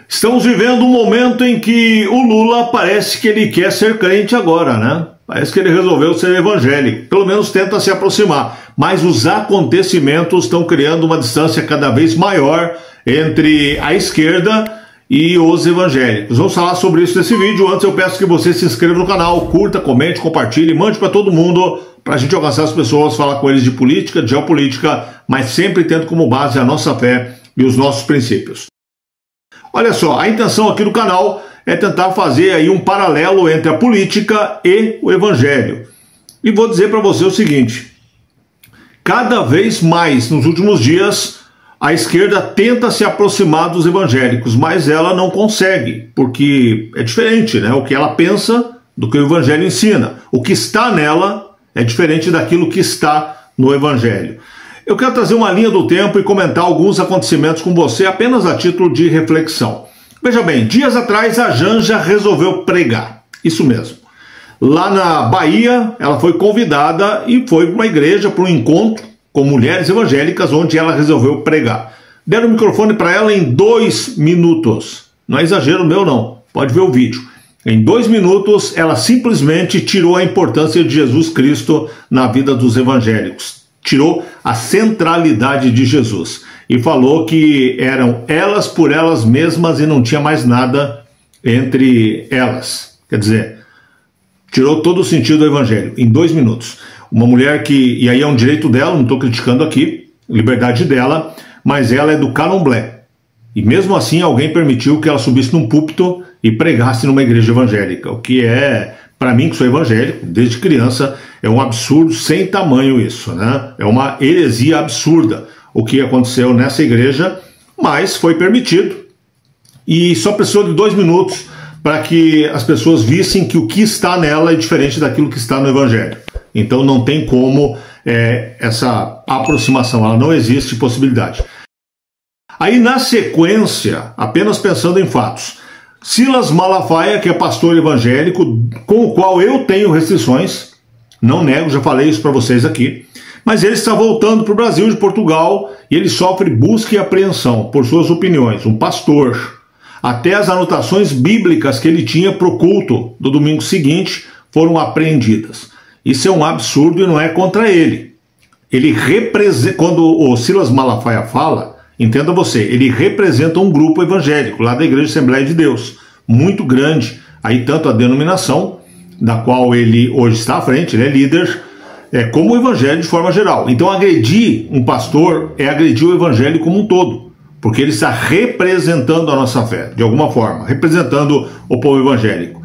Estamos vivendo um momento em que o Lula parece que ele quer ser crente agora, né? Parece que ele resolveu ser evangélico, pelo menos tenta se aproximar. Mas os acontecimentos estão criando uma distância cada vez maior entre a esquerda e os evangélicos. Vamos falar sobre isso nesse vídeo. Antes eu peço que você se inscreva no canal, curta, comente, compartilhe, mande para todo mundo, para a gente alcançar as pessoas, falar com eles de política, de geopolítica, mas sempre tendo como base a nossa fé e os nossos princípios. Olha só, a intenção aqui do canal é tentar fazer aí um paralelo entre a política e o evangelho. E vou dizer para você o seguinte: cada vez mais nos últimos dias a esquerda tenta se aproximar dos evangélicos, mas ela não consegue, porque é diferente, né? O que ela pensa do que o evangelho ensina. O que está nela é diferente daquilo que está no evangelho. Eu quero trazer uma linha do tempo e comentar alguns acontecimentos com você apenas a título de reflexão. Veja bem, dias atrás a Janja resolveu pregar, isso mesmo. Lá na Bahia, ela foi convidada e foi para uma igreja, para um encontro com mulheres evangélicas, onde ela resolveu pregar. Deram o microfone para ela em 2 minutos. Não é exagero meu não, pode ver o vídeo. Em 2 minutos, ela simplesmente tirou a importância de Jesus Cristo na vida dos evangélicos. Tirou a centralidade de Jesus e falou que eram elas por elas mesmas e não tinha mais nada entre elas. Quer dizer, tirou todo o sentido do evangelho em 2 minutos. Uma mulher que, e aí é um direito dela, não estou criticando aqui, liberdade dela, mas ela é do Candomblé. E mesmo assim alguém permitiu que ela subisse num púlpito e pregasse numa igreja evangélica, o que é, para mim que sou evangélico, desde criança, é um absurdo sem tamanho isso, né? É uma heresia absurda o que aconteceu nessa igreja, mas foi permitido. E só precisou de 2 minutos para que as pessoas vissem que o que está nela é diferente daquilo que está no evangelho. Então não tem como essa aproximação, ela não existe possibilidade. Aí na sequência, apenas pensando em fatos, Silas Malafaia, que é pastor evangélico, com o qual eu tenho restrições, não nego, já falei isso para vocês aqui, mas ele está voltando para o Brasil de Portugal e ele sofre busca e apreensão por suas opiniões, um pastor. Até as anotações bíblicas que ele tinha para o culto do domingo seguinte foram apreendidas. Isso é um absurdo e não é contra ele. Ele representa, quando o Silas Malafaia fala, entenda você, ele representa um grupo evangélico lá da Igreja Assembleia de Deus, muito grande, aí tanto a denominação, da qual ele hoje está à frente, ele é líder, como o evangelho de forma geral. Então agredir um pastor é agredir o evangelho como um todo, porque ele está representando a nossa fé, de alguma forma, representando o povo evangélico.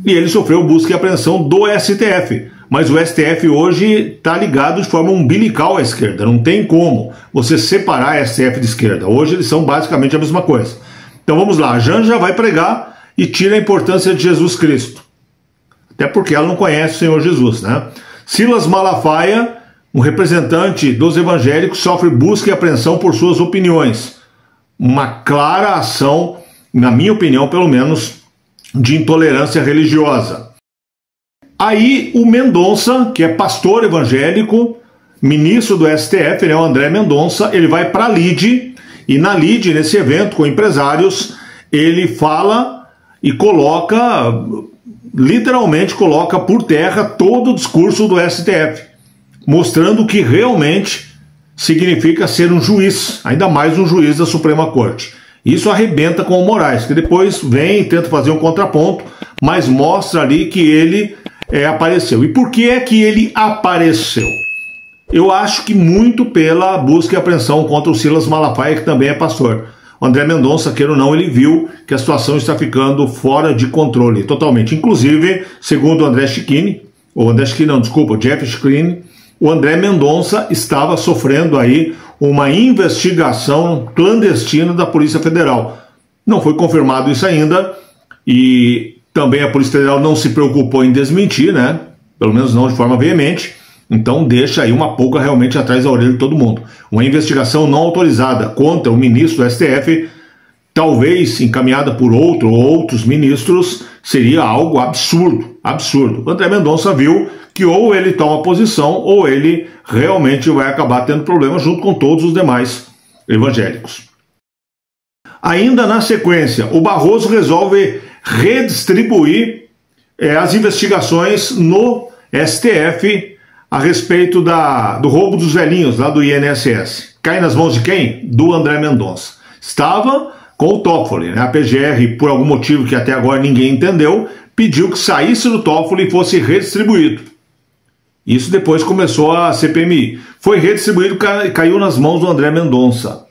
E ele sofreu busca e apreensão do STF, mas o STF hoje está ligado de forma umbilical à esquerda, não tem como você separar STF de esquerda, hoje eles são basicamente a mesma coisa. Então vamos lá, a Janja vai pregar e tira a importância de Jesus Cristo, até porque ela não conhece o Senhor Jesus, né? Silas Malafaia, um representante dos evangélicos, sofre busca e apreensão por suas opiniões. Uma clara ação, na minha opinião pelo menos, de intolerância religiosa. Aí o Mendonça, que é pastor evangélico, ministro do STF, né, o André Mendonça, ele vai para a LIDE, e na LIDE, nesse evento com empresários, ele fala e coloca, literalmente coloca por terra todo o discurso do STF, mostrando o que realmente significa ser um juiz, ainda mais um juiz da Suprema Corte. Isso arrebenta com o Moraes, que depois vem e tenta fazer um contraponto, mas mostra ali que ele apareceu. E por que é que ele apareceu? Eu acho que muito pela busca e apreensão contra o Silas Malafaia, que também é pastor. O André Mendonça, queira ou não, ele viu que a situação está ficando fora de controle, totalmente. Inclusive, segundo o Jeff Screen, o André Mendonça estava sofrendo aí uma investigação clandestina da Polícia Federal. Não foi confirmado isso ainda e também a Polícia Federal não se preocupou em desmentir, né? Pelo menos não de forma veemente. Então deixa aí uma pulga realmente atrás da orelha de todo mundo. Uma investigação não autorizada contra o ministro do STF, talvez encaminhada por outros ministros, seria algo absurdo, absurdo. O André Mendonça viu que ou ele toma posição ou ele realmente vai acabar tendo problema junto com todos os demais evangélicos. Ainda na sequência, o Barroso resolve redistribuir as investigações no STF a respeito do roubo dos velhinhos lá do INSS. Cai nas mãos de quem? Do André Mendonça. Estava com o Toffoli, né? A PGR, por algum motivo que até agora ninguém entendeu, pediu que saísse do Toffoli e fosse redistribuído. Isso depois começou a CPMI. Foi redistribuído e caiu nas mãos do André Mendonça.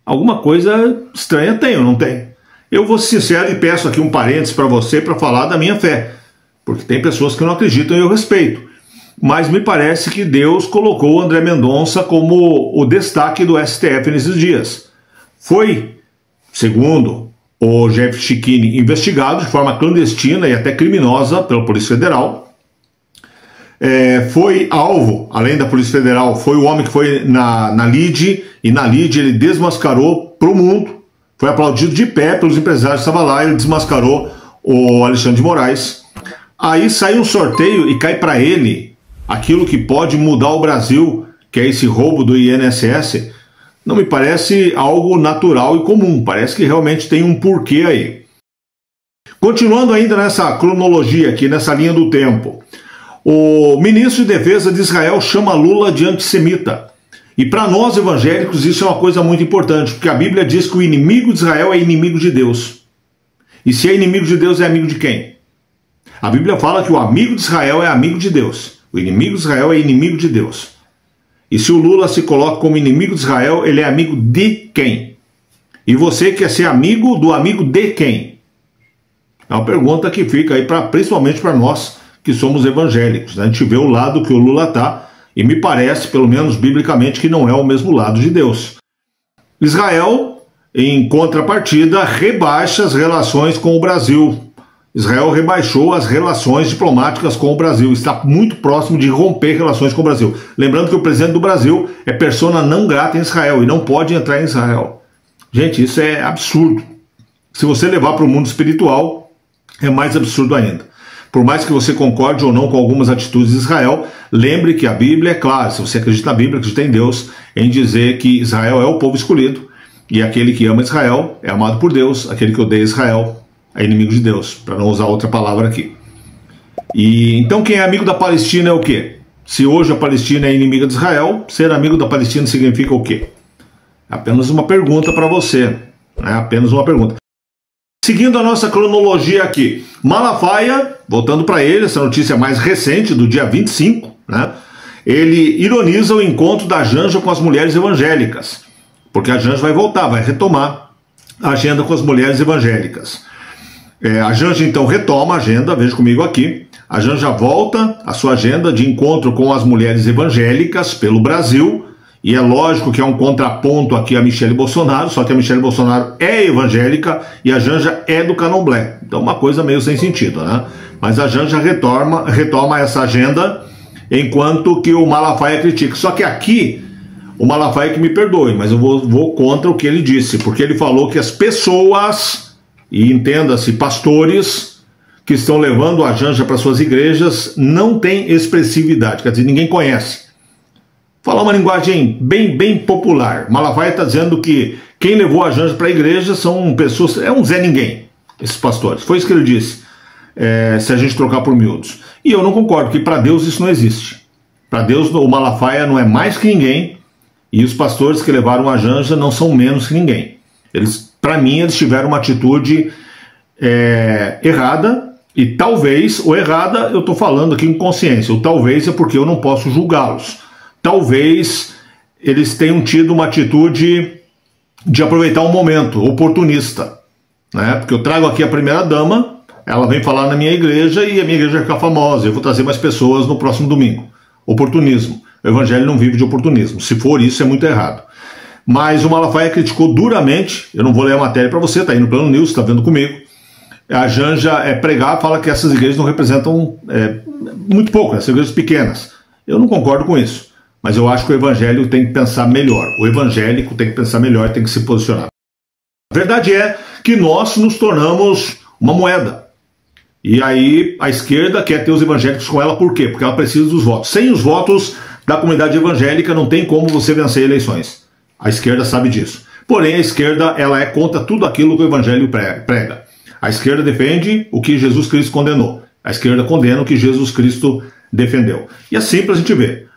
Alguma coisa estranha tem ou não tem? Eu vou ser sincero e peço aqui um parênteses para você para falar da minha fé, porque tem pessoas que não acreditam e eu respeito. Mas me parece que Deus colocou o André Mendonça como o destaque do STF nesses dias. Foi, segundo o Jeff Schickini, investigado de forma clandestina e até criminosa pela Polícia Federal. Foi alvo, além da Polícia Federal, foi o homem que foi na Lide, e na Lide ele desmascarou para o mundo, foi aplaudido de pé pelos empresários que estavam lá, ele desmascarou o Alexandre de Moraes. Aí sai um sorteio e cai para ele aquilo que pode mudar o Brasil, que é esse roubo do INSS. Não me parece algo natural e comum, parece que realmente tem um porquê aí. Continuando ainda nessa cronologia aqui, nessa linha do tempo, o ministro de Defesa de Israel chama Lula de antissemita. E para nós evangélicos isso é uma coisa muito importante, porque a Bíblia diz que o inimigo de Israel é inimigo de Deus. E se é inimigo de Deus, é amigo de quem? A Bíblia fala que o amigo de Israel é amigo de Deus. O inimigo de Israel é inimigo de Deus. E se o Lula se coloca como inimigo de Israel, ele é amigo de quem? E você quer ser amigo do amigo de quem? É uma pergunta que fica aí principalmente para nós que somos evangélicos. A gente vê o lado que o Lula está, e me parece, pelo menos biblicamente, que não é o mesmo lado de Deus. Israel, em contrapartida, rebaixa as relações com o Brasil. Israel rebaixou as relações diplomáticas com o Brasil, está muito próximo de romper relações com o Brasil. Lembrando que o presidente do Brasil é persona não grata em Israel e não pode entrar em Israel. Gente, isso é absurdo. Se você levar para o mundo espiritual, é mais absurdo ainda. Por mais que você concorde ou não com algumas atitudes de Israel, lembre que a Bíblia é clara, se você acredita na Bíblia, acredita em Deus, em dizer que Israel é o povo escolhido, e aquele que ama Israel é amado por Deus, aquele que odeia Israel é inimigo de Deus, para não usar outra palavra aqui. E então quem é amigo da Palestina é o quê? Se hoje a Palestina é inimiga de Israel, ser amigo da Palestina significa o quê? Apenas uma pergunta para você, né? Apenas uma pergunta. Seguindo a nossa cronologia aqui, Malafaia, voltando para ele, essa notícia mais recente, do dia 25, né? Ele ironiza o encontro da Janja com as mulheres evangélicas, porque a Janja vai voltar, vai retomar a agenda com as mulheres evangélicas. A Janja então retoma a agenda, veja comigo aqui, a Janja volta a sua agenda de encontro com as mulheres evangélicas pelo Brasil, e é lógico que é um contraponto aqui a Michele Bolsonaro, só que a Michele Bolsonaro é evangélica e a Janja é do Candomblé, então uma coisa meio sem sentido, né? Mas a Janja retoma essa agenda, enquanto que o Malafaia critica. Só que aqui, o Malafaia que me perdoe, mas eu vou contra o que ele disse, porque ele falou que as pessoas, e entenda-se, pastores que estão levando a Janja para suas igrejas, não têm expressividade, quer dizer, ninguém conhece. Falar uma linguagem bem popular. Malafaia está dizendo que quem levou a Janja para a igreja são pessoas, é um Zé Ninguém, esses pastores. Foi isso que ele disse, se a gente trocar por miúdos. E eu não concordo, porque para Deus isso não existe. Para Deus o Malafaia não é mais que ninguém, e os pastores que levaram a Janja não são menos que ninguém. Para mim, eles tiveram uma atitude errada, e talvez, ou errada, eu estou falando aqui com consciência, ou talvez é porque eu não posso julgá-los. Talvez eles tenham tido uma atitude de aproveitar um momento oportunista, né? Porque eu trago aqui a primeira-dama, ela vem falar na minha igreja e a minha igreja vai ficar famosa, eu vou trazer mais pessoas no próximo domingo. Oportunismo. O evangelho não vive de oportunismo. Se for isso, é muito errado. Mas o Malafaia criticou duramente, eu não vou ler a matéria para você, está aí no Plano News, está vendo comigo. A Janja pregar, fala que essas igrejas não representam muito pouco, essas igrejas pequenas. Eu não concordo com isso, mas eu acho que o evangelho tem que pensar melhor. O evangélico tem que pensar melhor, tem que se posicionar. A verdade é que nós nos tornamos uma moeda. E aí a esquerda quer ter os evangélicos com ela, por quê? Porque ela precisa dos votos. Sem os votos da comunidade evangélica não tem como você vencer eleições. A esquerda sabe disso. Porém, a esquerda ela é contra tudo aquilo que o evangelho prega. A esquerda defende o que Jesus Cristo condenou. A esquerda condena o que Jesus Cristo defendeu. E assim para a gente ver.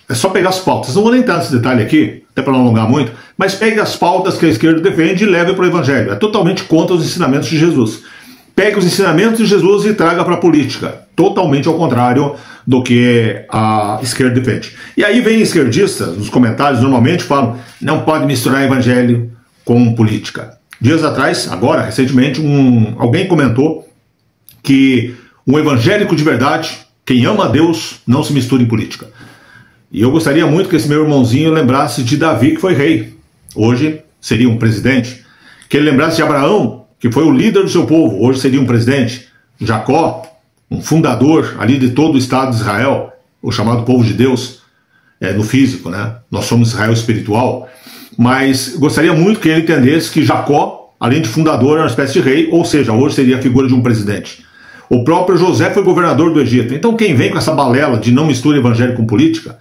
É só pegar as pautas. Não vou nem entrar nesse detalhe aqui, até para não alongar muito, mas pegue as pautas que a esquerda defende e leve para o evangelho. É totalmente contra os ensinamentos de Jesus. Pegue os ensinamentos de Jesus e traga para a política. Totalmente ao contrário do que a esquerda defende. E aí vem esquerdistas, nos comentários, normalmente falam, não pode misturar evangelho com política. Dias atrás, agora, recentemente, alguém comentou que um evangélico de verdade, quem ama a Deus, não se mistura em política. E eu gostaria muito que esse meu irmãozinho lembrasse de Davi, que foi rei. Hoje seria um presidente. Que ele lembrasse de Abraão, que foi o líder do seu povo. Hoje seria um presidente. Jacó, um fundador ali de todo o Estado de Israel, o chamado povo de Deus, no físico, né? Nós somos Israel espiritual. Mas gostaria muito que ele entendesse que Jacó, além de fundador, era uma espécie de rei, ou seja, hoje seria a figura de um presidente. O próprio José foi governador do Egito. Então quem vem com essa balela de não mistura evangelho com política,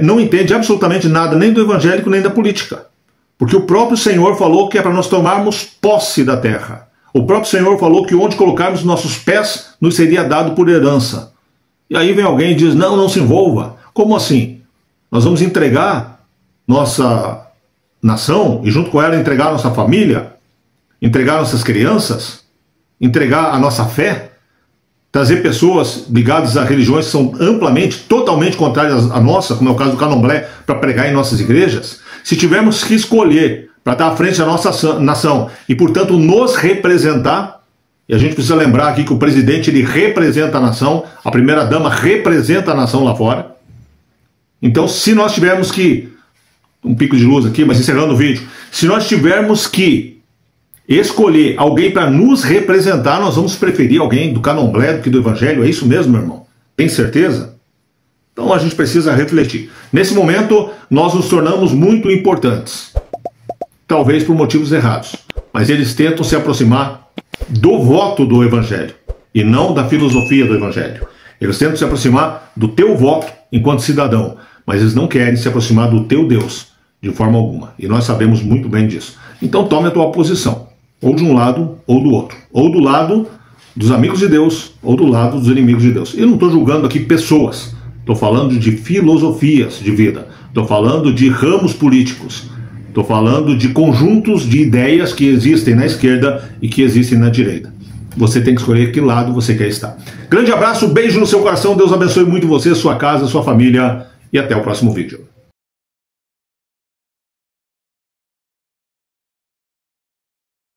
não entende absolutamente nada, nem do evangélico, nem da política. Porque o próprio Senhor falou que é para nós tomarmos posse da terra. O próprio Senhor falou que onde colocarmos nossos pés nos seria dado por herança. E aí vem alguém e diz, não, não se envolva. Como assim? Nós vamos entregar nossa nação e junto com ela entregar nossa família, entregar nossas crianças, entregar a nossa fé, trazer pessoas ligadas a religiões que são amplamente, totalmente contrárias à nossa, como é o caso do Candomblé, para pregar em nossas igrejas. Se tivermos que escolher para estar à frente da nossa nação e, portanto, nos representar, e a gente precisa lembrar aqui que o presidente ele representa a nação, a primeira-dama representa a nação lá fora. Então, se nós tivermos que, um pico de luz aqui, mas encerrando o vídeo, se nós tivermos que escolher alguém para nos representar, nós vamos preferir alguém do Candomblé do que do Evangelho? É isso mesmo, meu irmão? Tem certeza? Então a gente precisa refletir. Nesse momento, nós nos tornamos muito importantes. Talvez por motivos errados. Mas eles tentam se aproximar do voto do Evangelho e não da filosofia do Evangelho. Eles tentam se aproximar do teu voto enquanto cidadão, mas eles não querem se aproximar do teu Deus de forma alguma. E nós sabemos muito bem disso. Então tome a tua posição, ou de um lado ou do outro. Ou do lado dos amigos de Deus, ou do lado dos inimigos de Deus. Eu não estou julgando aqui pessoas. Estou falando de filosofias de vida. Estou falando de ramos políticos. Estou falando de conjuntos de ideias que existem na esquerda e que existem na direita. Você tem que escolher que lado você quer estar. Grande abraço, beijo no seu coração. Deus abençoe muito você, sua casa, sua família. E até o próximo vídeo.